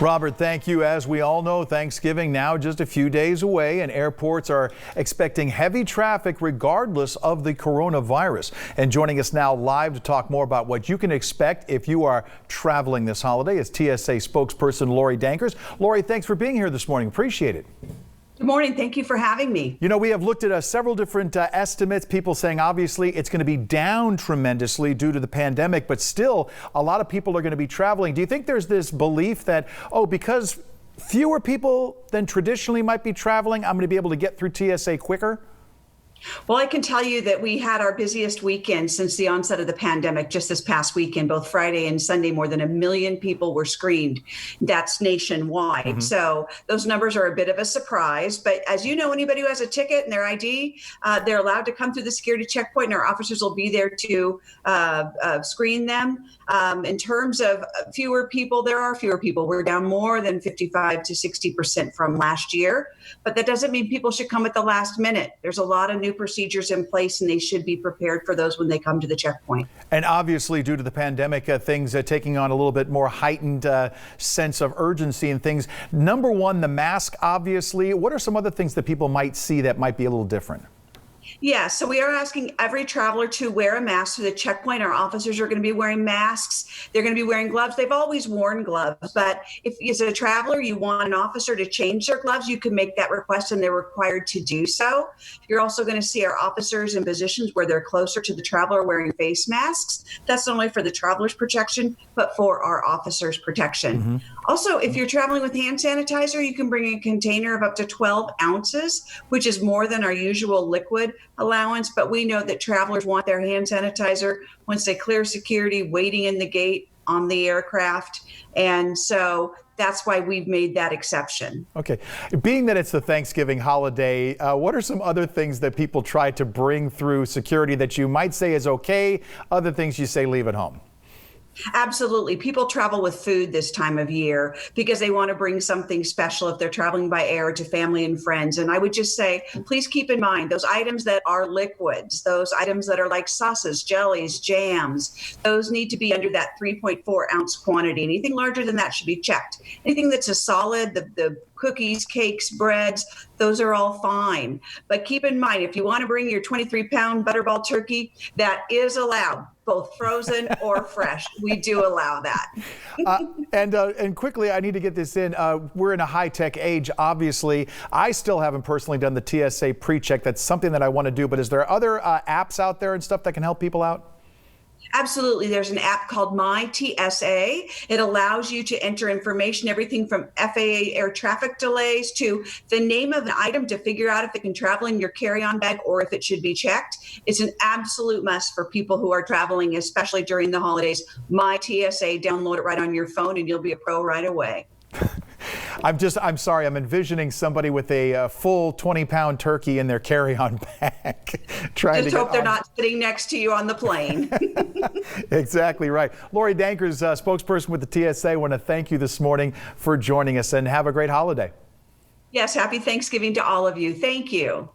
Robert, thank you. As we all know, Thanksgiving now just a few days away, and airports are expecting heavy traffic regardless of the coronavirus. And joining us now live to talk more about what you can expect if you are traveling this holiday is TSA spokesperson Lorie Dankers. Lorie, thanks for being here this morning. Appreciate it. Good morning. Thank you for having me. You know, we have looked at several different estimates, people saying obviously it's going to be down tremendously due to the pandemic, but still a lot of people are going to be traveling. Do you think there's this belief that, oh, because fewer people than traditionally might be traveling, I'm going to be able to get through TSA quicker? Well, I can tell you that we had our busiest weekend since the onset of the pandemic just this past weekend. Both Friday and Sunday, more than 1 million people were screened. That's nationwide. So those numbers are a bit of a surprise. But as you know, anybody who has a ticket and their ID, they're allowed to come through the security checkpoint, and our officers will be there to screen them. In terms of fewer people, there are fewer people. We're down more than 55 to 60% from last year. But that doesn't mean people should come at the last minute. There's a lot of new procedures in place, and they should be prepared for those when they come to the checkpoint. And obviously, due to the pandemic, things are taking on a little bit more heightened sense of urgency and things. Number one, the mask, obviously. What are some other things that people might see that might be a little different? Yeah, so we are asking every traveler to wear a mask to the checkpoint. Our officers are going to be wearing masks. They're going to be wearing gloves. They've always worn gloves, but if as a traveler you want an officer to change their gloves, you can make that request and they're required to do so. You're also going to see our officers in positions where they're closer to the traveler wearing face masks. That's not only for the traveler's protection, but for our officers' protection. Also, if you're traveling with hand sanitizer, you can bring a container of up to 12 ounces, which is more than our usual liquid allowance. But we know that travelers want their hand sanitizer once they clear security, waiting in the gate on the aircraft. And so that's why we've made that exception. Okay. Being that it's the Thanksgiving holiday, what are some other things that people try to bring through security that you might say is okay? Other things you say leave at home? Absolutely. People travel with food this time of year because they want to bring something special if they're traveling by air to family and friends. And I would just say, please keep in mind those items that are liquids, those items that are like sauces, jellies, jams, those need to be under that 3.4 ounce quantity. Anything larger than that should be checked. Anything that's a solid, the cookies, cakes, breads, those are all fine. But keep in mind, if you want to bring your 23-pound Butterball turkey, that is allowed, both frozen or fresh. We do allow that. And quickly, I need to get this in. We're in a high-tech age, obviously. I still haven't personally done the TSA pre-check. That's something that I want to do. But is there other apps out there and stuff that can help people out? Absolutely. There's an app called My TSA. It allows you to enter information, everything from FAA air traffic delays to the name of an item to figure out if it can travel in your carry-on bag or if it should be checked. It's an absolute must for people who are traveling, especially during the holidays. My TSA, download it right on your phone and you'll be a pro right away. I'm sorry, I'm envisioning somebody with a full 20-pound turkey in their carry-on bag. Just hope they're not sitting next to you on the plane. Exactly right. Lorie Dankers, spokesperson with the TSA, I want to thank you this morning for joining us and have a great holiday. Yes, happy Thanksgiving to all of you. Thank you.